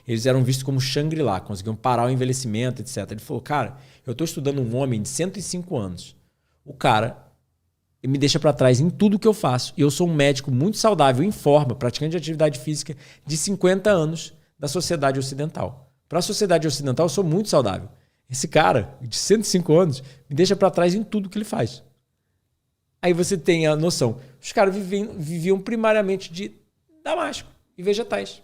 eles eram vistos como Shangri-La, conseguiam parar o envelhecimento, etc. Ele falou, cara, eu estou estudando um homem de 105 anos. O cara me deixa para trás em tudo que eu faço. E eu sou um médico muito saudável, em forma, praticante de atividade física, de 50 anos da sociedade ocidental. Para a sociedade ocidental, eu sou muito saudável. Esse cara, de 105 anos, me deixa para trás em tudo que ele faz. Aí você tem a noção. Os caras viviam primariamente de damasco e vegetais.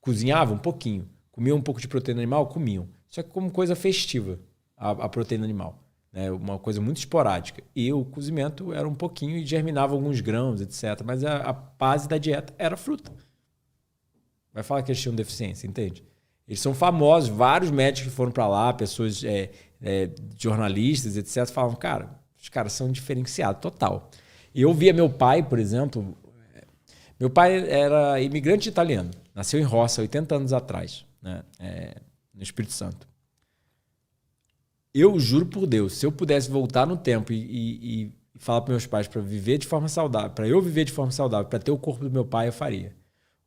Cozinhavam um pouquinho. Comiam um pouco de proteína animal? Comiam. Só que como coisa festiva, a proteína animal. Uma coisa muito esporádica. E o cozimento era um pouquinho e germinava alguns grãos, etc. Mas a base da dieta era fruta. Vai falar que eles tinham deficiência, entende? Eles são famosos, vários médicos que foram para lá, pessoas, jornalistas, etc. Falavam, cara, os caras são diferenciados, total. E eu via meu pai, por exemplo. Meu pai era imigrante italiano. Nasceu em roça, 80 anos atrás, né? No Espírito Santo. Eu juro por Deus, se eu pudesse voltar no tempo e falar para meus pais para viver de forma saudável, para eu viver de forma saudável, para ter o corpo do meu pai, eu faria.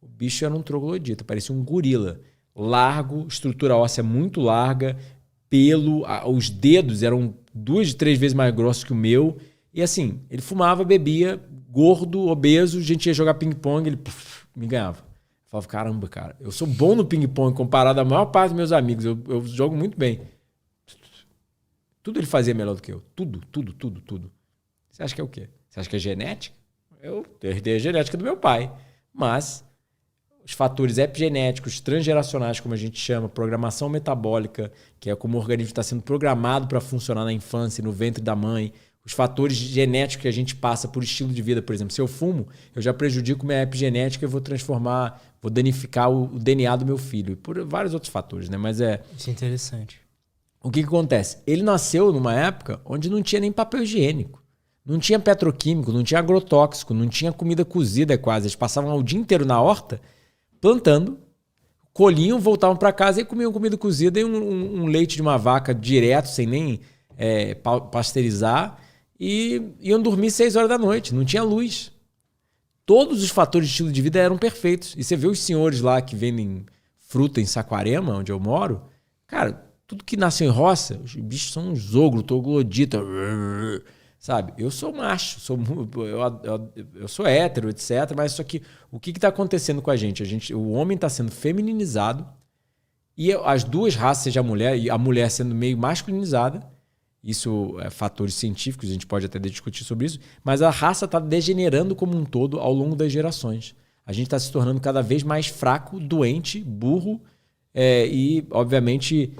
O bicho era um troglodita, parecia um gorila. Largo, estrutura óssea muito larga, pelo, os dedos eram 2, 3 vezes mais grossos que o meu. E assim, ele fumava, bebia, gordo, obeso, a gente ia jogar ping-pong, ele me ganhava. Eu falava, caramba, cara, eu sou bom no ping-pong comparado à maior parte dos meus amigos, eu jogo muito bem. Tudo ele fazia melhor do que eu. Tudo. Você acha que é o quê? Você acha que é genética? Eu herdei a genética do meu pai. Mas os fatores epigenéticos, transgeracionais, como a gente chama, programação metabólica, que é como o organismo está sendo programado para funcionar na infância, no ventre da mãe, os fatores genéticos que a gente passa por estilo de vida, por exemplo, se eu fumo, eu já prejudico minha epigenética e vou danificar o DNA do meu filho, e por vários outros fatores, né? Mas Isso é interessante. O que acontece? Ele nasceu numa época onde não tinha nem papel higiênico, não tinha petroquímico, não tinha agrotóxico, não tinha comida cozida quase. Eles passavam o dia inteiro na horta plantando, colhiam, voltavam para casa e comiam comida cozida e um leite de uma vaca direto, sem nem pasteurizar, e iam dormir 6 horas da noite, não tinha luz. Todos os fatores de estilo de vida eram perfeitos. E você vê os senhores lá que vendem fruta em Saquarema, onde eu moro, cara, tudo que nasceu em roça, os bichos são uns ogros, troglodita, sabe? Eu sou macho, eu sou hétero, etc. Mas só que o que está acontecendo com a gente? O homem está sendo femininizado e as duas raças, seja a mulher sendo meio masculinizada. Isso é fatores científicos, a gente pode até discutir sobre isso. Mas a raça está degenerando como um todo ao longo das gerações. A gente está se tornando cada vez mais fraco, doente, burro, e, obviamente,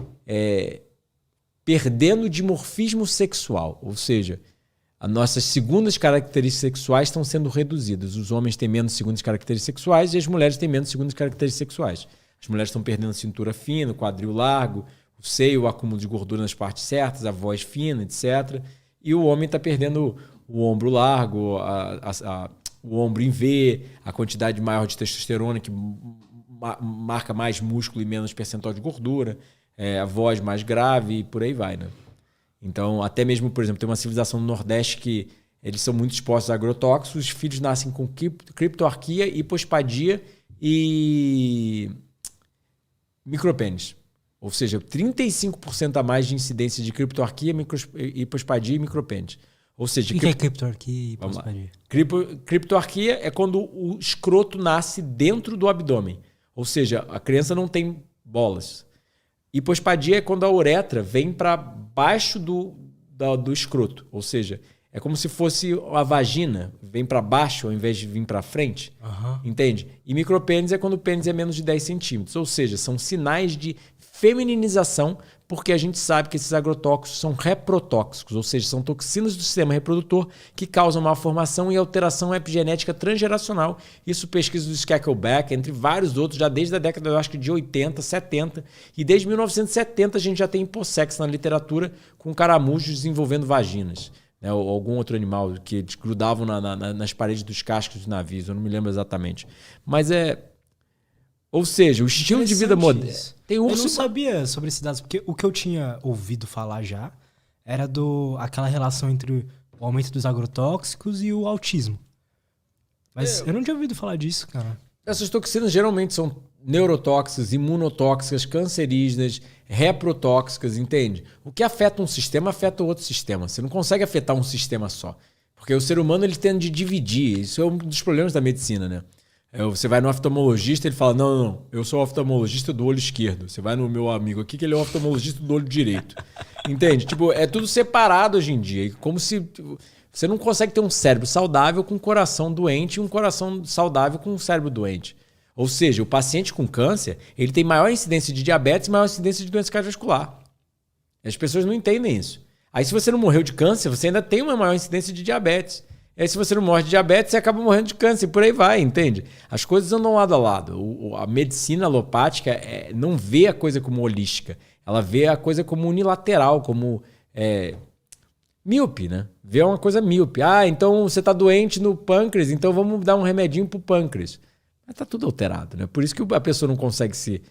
perdendo dimorfismo sexual. Ou seja, as nossas segundas características sexuais estão sendo reduzidas. Os homens têm menos segundas características sexuais e as mulheres têm menos segundas características sexuais. As mulheres estão perdendo cintura fina, quadril largo, o seio, o acúmulo de gordura nas partes certas, a voz fina, etc. E o homem está perdendo o ombro largo, o ombro em V, a quantidade maior de testosterona que marca mais músculo e menos percentual de gordura, a voz mais grave e por aí vai, né? Então, até mesmo, por exemplo, tem uma civilização no Nordeste que eles são muito expostos a agrotóxicos, os filhos nascem com criptorquia, hipospadia e micropênis. Ou seja, 35% a mais de incidência de criptorquia, hipospadia e micropênis. Ou seja, o que é criptorquia e hipospadia? Criptorquia é quando o escroto nasce dentro do abdômen. Ou seja, a criança não tem bolas. Hipospadia é quando a uretra vem para baixo do escroto. Ou seja, é como se fosse a vagina, vem para baixo ao invés de vir para frente. Uhum. Entende? E micropênis é quando o pênis é menos de 10 centímetros. Ou seja, são sinais de femininização, porque a gente sabe que esses agrotóxicos são reprotóxicos, ou seja, são toxinas do sistema reprodutor que causam malformação e alteração epigenética transgeracional. Isso pesquisa do Skackelbeck, entre vários outros, já desde a década, eu acho que de 80, 70. E desde 1970 a gente já tem hipossex na literatura com caramujos desenvolvendo vaginas. Né, ou algum outro animal que grudavam nas paredes dos cascos dos navios, eu não me lembro exatamente. Mas ou seja, o estilo de vida moderno. Eu não sabia sobre esses dados, porque o que eu tinha ouvido falar já era aquela relação entre o aumento dos agrotóxicos e o autismo. Mas eu não tinha ouvido falar disso, cara. Essas toxinas geralmente são neurotóxicas, imunotóxicas, cancerígenas, reprotóxicas, entende? O que afeta um sistema, afeta o outro sistema. Você não consegue afetar um sistema só. Porque o ser humano ele tende a dividir. Isso é um dos problemas da medicina, né? Você vai no oftalmologista, ele fala, não, eu sou oftalmologista do olho esquerdo. Você vai no meu amigo aqui, que ele é oftalmologista do olho direito. Entende? Tipo, é tudo separado hoje em dia. Como se... Você não consegue ter um cérebro saudável com um coração doente e um coração saudável com um cérebro doente. Ou seja, o paciente com câncer, ele tem maior incidência de diabetes e maior incidência de doença cardiovascular. As pessoas não entendem isso. Aí se você não morreu de câncer, você ainda tem uma maior incidência de diabetes. Aí se você não morre de diabetes, você acaba morrendo de câncer. E por aí vai, entende? As coisas andam lado a lado. A medicina alopática não vê a coisa como holística. Ela vê a coisa como unilateral, como míope, né? Vê uma coisa míope. Então você está doente no pâncreas, então vamos dar um remedinho para o pâncreas. Mas está tudo alterado, né? Por isso que a pessoa não consegue se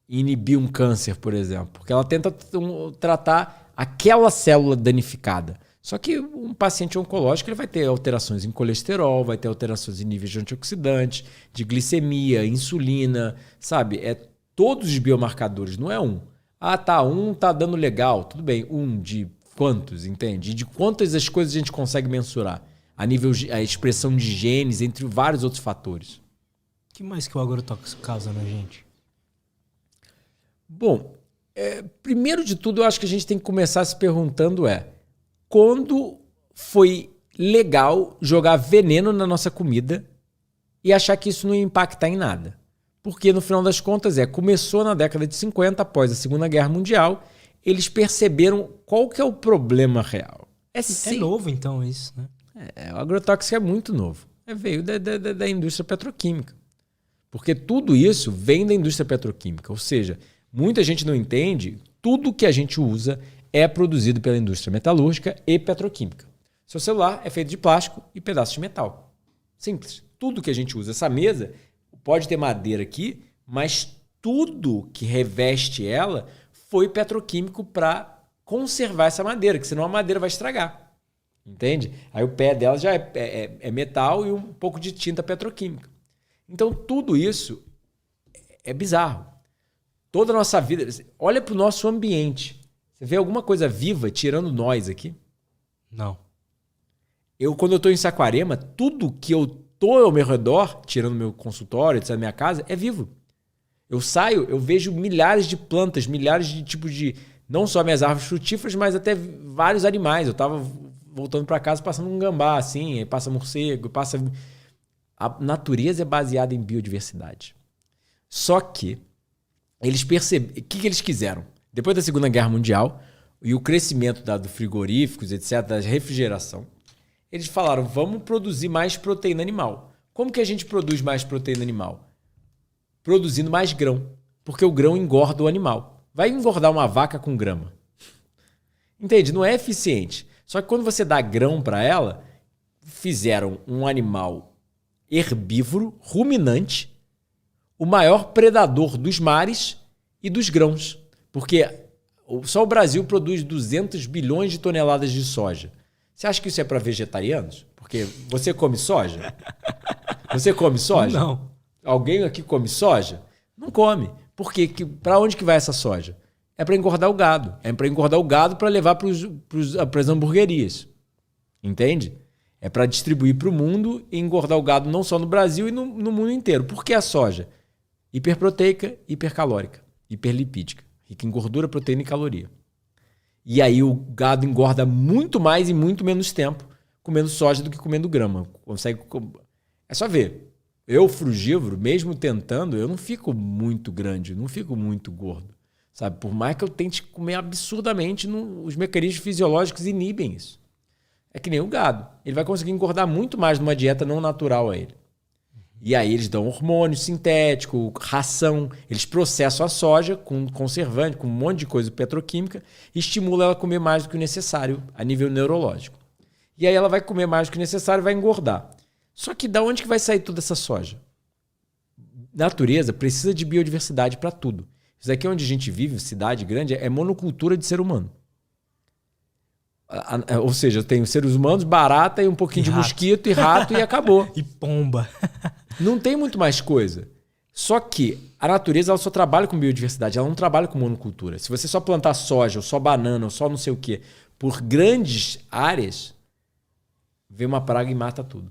inibir um câncer, por exemplo. Porque ela tenta tratar aquela célula danificada. Só que um paciente oncológico ele vai ter alterações em colesterol, vai ter alterações em níveis de antioxidantes, de glicemia, insulina, sabe? Todos os biomarcadores, não é um. Um tá dando legal, tudo bem. De quantos, entende? De quantas as coisas a gente consegue mensurar? A nível a expressão de genes, entre vários outros fatores. O que mais que o agrotóxico causa na gente? Bom, primeiro de tudo, eu acho que a gente tem que começar se perguntando quando foi legal jogar veneno na nossa comida e achar que isso não ia impactar em nada. Porque, no final das contas, começou na década de 50, após a Segunda Guerra Mundial, eles perceberam qual que é o problema real. É novo, então, isso, né? O agrotóxico é muito novo. Veio da indústria petroquímica. Porque tudo isso vem da indústria petroquímica. Ou seja, muita gente não entende, tudo que a gente usa é produzido pela indústria metalúrgica e petroquímica. Seu celular é feito de plástico e pedaços de metal. Simples. Tudo que a gente usa. Essa mesa pode ter madeira aqui, mas tudo que reveste ela foi petroquímico para conservar essa madeira, que senão a madeira vai estragar. Entende? Aí o pé dela já é metal e um pouco de tinta petroquímica. Então tudo isso é bizarro. Toda a nossa vida... Olha para o nosso ambiente. Você vê alguma coisa viva tirando nós aqui? Não. Quando eu estou em Saquarema, tudo que eu estou ao meu redor, tirando meu consultório, etc., minha casa, é vivo. Eu saio, eu vejo milhares de plantas, milhares de tipos de... Não só minhas árvores frutíferas, mas até vários animais. Eu estava voltando para casa, passando um gambá, assim, aí passa morcego, passa... A natureza é baseada em biodiversidade. Só que eles perceberam... O que eles quiseram? Depois da Segunda Guerra Mundial e o crescimento do frigoríficos, etc., da refrigeração, eles falaram, vamos produzir mais proteína animal. Como que a gente produz mais proteína animal? Produzindo mais grão. Porque o grão engorda o animal. Vai engordar uma vaca com grama. Entende? Não é eficiente. Só que quando você dá grão para ela, fizeram um animal herbívoro, ruminante, o maior predador dos mares e dos grãos. Porque só o Brasil produz 200 bilhões de toneladas de soja. Você acha que isso é para vegetarianos? Porque você come soja? Você come soja? Não. Alguém aqui come soja? Não come. Por quê? Para onde que vai essa soja? É para engordar o gado. É para engordar o gado para levar para as hamburguerias. Entende? É para distribuir para o mundo e engordar o gado não só no Brasil e no mundo inteiro. Por que a soja? Hiperproteica, hipercalórica, hiperlipídica. Rica em gordura, proteína e caloria. E aí o gado engorda muito mais em muito menos tempo comendo soja do que comendo grama. É só ver. Eu, frugívoro, mesmo tentando, eu não fico muito grande, não fico muito gordo. Sabe? Por mais que eu tente comer absurdamente, os mecanismos fisiológicos inibem isso. É que nem o gado. Ele vai conseguir engordar muito mais numa dieta não natural a ele. E aí eles dão hormônio sintético, ração, eles processam a soja com conservante, com um monte de coisa petroquímica e estimulam ela a comer mais do que o necessário a nível neurológico. E aí ela vai comer mais do que o necessário e vai engordar. Só que da onde que vai sair toda essa soja? Natureza precisa de biodiversidade para tudo. Isso aqui onde a gente vive, cidade grande, é monocultura de ser humano. Ou seja, eu tenho seres humanos, barata e um pouquinho de mosquito e rato e acabou. E pomba. Não tem muito mais coisa. Só que a natureza ela só trabalha com biodiversidade, ela não trabalha com monocultura. Se você só plantar soja, ou só banana, ou só não sei o quê, por grandes áreas, vem uma praga e mata tudo.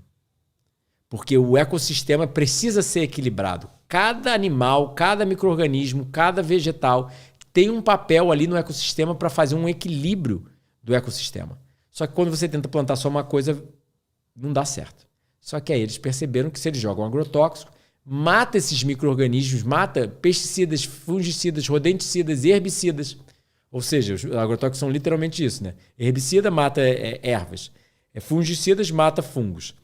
Porque o ecossistema precisa ser equilibrado. Cada animal, cada micro-organismo, cada vegetal tem um papel ali no ecossistema para fazer um equilíbrio do ecossistema. Só que quando você tenta plantar só uma coisa, não dá certo. Só que aí eles perceberam que se eles jogam agrotóxico, mata esses micro-organismos, mata pesticidas, fungicidas, rodenticidas, herbicidas. Ou seja, os agrotóxicos são literalmente isso, né? Herbicida mata ervas. Fungicidas mata fungos.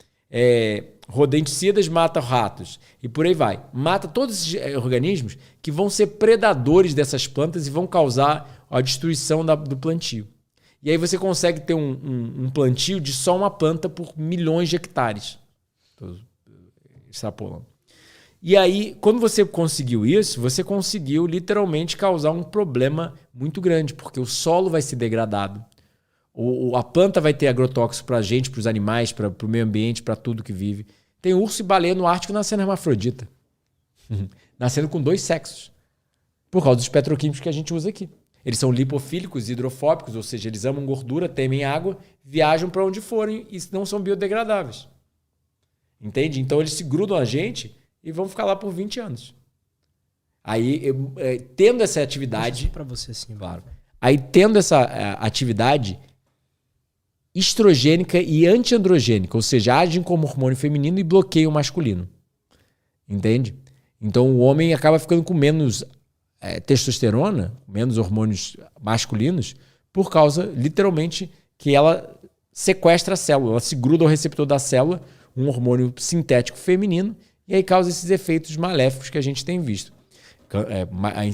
Rodenticidas mata ratos. E por aí vai. Mata todos esses organismos que vão ser predadores dessas plantas e vão causar a destruição do plantio. E aí você consegue ter um plantio de só uma planta por milhões de hectares. Estou extrapolando. E aí, quando você conseguiu isso, você conseguiu literalmente causar um problema muito grande, porque o solo vai ser degradado. A planta vai ter agrotóxico para a gente, para os animais, para o meio ambiente, para tudo que vive. Tem urso e baleia no Ártico nascendo hermafrodita. Nascendo com 2 sexos. Por causa dos petroquímicos que a gente usa aqui. Eles são lipofílicos, hidrofóbicos, ou seja, eles amam gordura, temem água, viajam para onde forem e não são biodegradáveis. Entende? Então eles se grudam a gente e vão ficar lá por 20 anos. Aí, tendo essa atividade... Para você, sim. Claro. Aí, tendo essa atividade estrogênica e antiandrogênica, ou seja, agem como hormônio feminino e bloqueiam o masculino. Entende? Então, o homem acaba ficando com menos testosterona, menos hormônios masculinos, por causa, literalmente, que ela sequestra a célula, ela se gruda ao receptor da célula, um hormônio sintético feminino, e aí causa esses efeitos maléficos que a gente tem visto.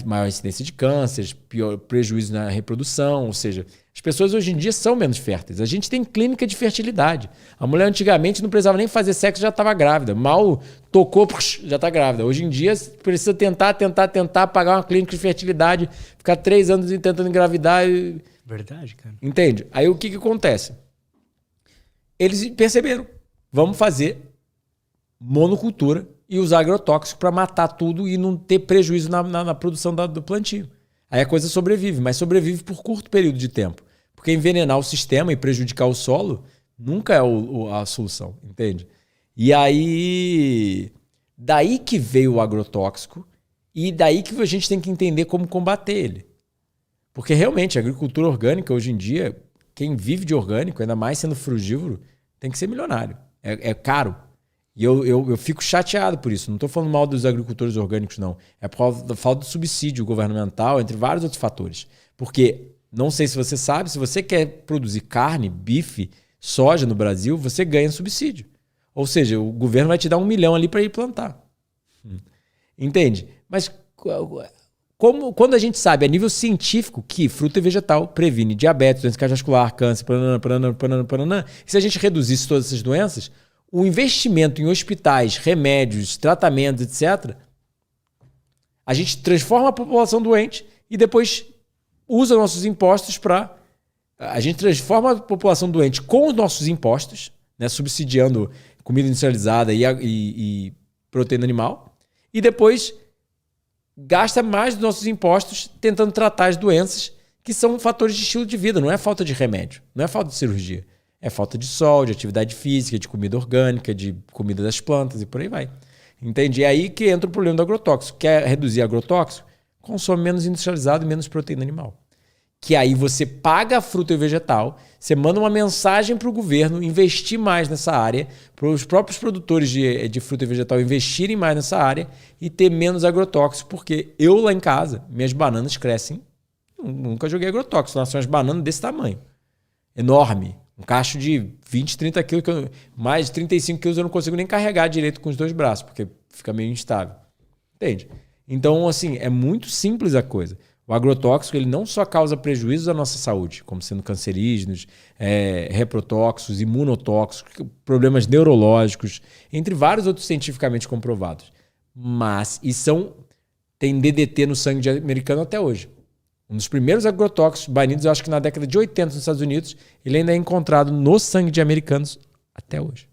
Maior incidência de cânceres, pior prejuízo na reprodução, ou seja, as pessoas hoje em dia são menos férteis. A gente tem clínica de fertilidade. A mulher antigamente não precisava nem fazer sexo, já estava grávida. Mal tocou, já está grávida. Hoje em dia precisa tentar, pagar uma clínica de fertilidade, ficar 3 anos tentando engravidar. Verdade, cara. Entende? Aí o que acontece? Eles perceberam, vamos fazer monocultura e usar agrotóxico para matar tudo e não ter prejuízo na produção do plantio. Aí a coisa sobrevive, mas sobrevive por curto período de tempo. Porque envenenar o sistema e prejudicar o solo nunca é a solução, entende? E aí, daí que veio o agrotóxico e daí que a gente tem que entender como combater ele. Porque realmente a agricultura orgânica hoje em dia, quem vive de orgânico, ainda mais sendo frugívoro, tem que ser milionário. É caro. E eu fico chateado por isso. Não estou falando mal dos agricultores orgânicos, não. É por causa da falta de subsídio governamental, entre vários outros fatores. Porque, não sei se você sabe, se você quer produzir carne, bife, soja no Brasil, você ganha subsídio. Ou seja, o governo vai te dar 1 milhão ali para ir plantar. Entende? Mas quando a gente sabe a nível científico que fruta e vegetal previne diabetes, doença cardiovascular, câncer, se a gente reduzisse todas essas doenças, o investimento em hospitais, remédios, tratamentos, etc., a gente transforma a população doente e depois usa nossos impostos para... A gente transforma a população doente com os nossos impostos, né, subsidiando comida industrializada e proteína animal, e depois gasta mais dos nossos impostos tentando tratar as doenças que são fatores de estilo de vida, não é falta de remédio, não é falta de cirurgia. É falta de sol, de atividade física, de comida orgânica, de comida das plantas e por aí vai. Entende? É aí que entra o problema do agrotóxico. Quer reduzir agrotóxico? Consome menos industrializado e menos proteína animal. Que aí você paga a fruta e o vegetal, você manda uma mensagem para o governo investir mais nessa área, para os próprios produtores de fruta e vegetal investirem mais nessa área e ter menos agrotóxico, porque eu lá em casa, minhas bananas crescem, nunca joguei agrotóxico, nascem umas bananas desse tamanho, enorme. Um cacho de 20, 30 quilos, mais de 35 quilos eu não consigo nem carregar direito com os 2 braços, porque fica meio instável. Entende? Então, assim, é muito simples a coisa. O agrotóxico ele não só causa prejuízos à nossa saúde, como sendo cancerígenos, reprotóxicos, imunotóxicos, problemas neurológicos, entre vários outros cientificamente comprovados. Mas, tem DDT no sangue de americano até hoje. Um dos primeiros agrotóxicos banidos, eu acho que na década de 80 nos Estados Unidos, ele ainda é encontrado no sangue de americanos até hoje.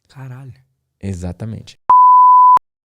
Caralho. Exatamente.